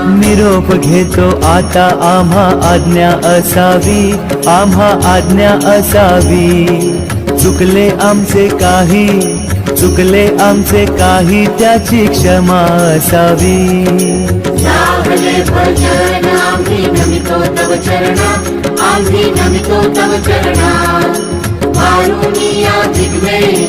निरोप घेतो आता आम्हा आज्ञा असावी, आम्हा आज्ञा असावी. चुकले आमचे काही, चुकले आमचे काही, त्याची क्षमा असावी. लागले भजन आम्ही नमितो तव चरणा, आम्ही नमितो तव चरणा. वारुनिया दिग्वे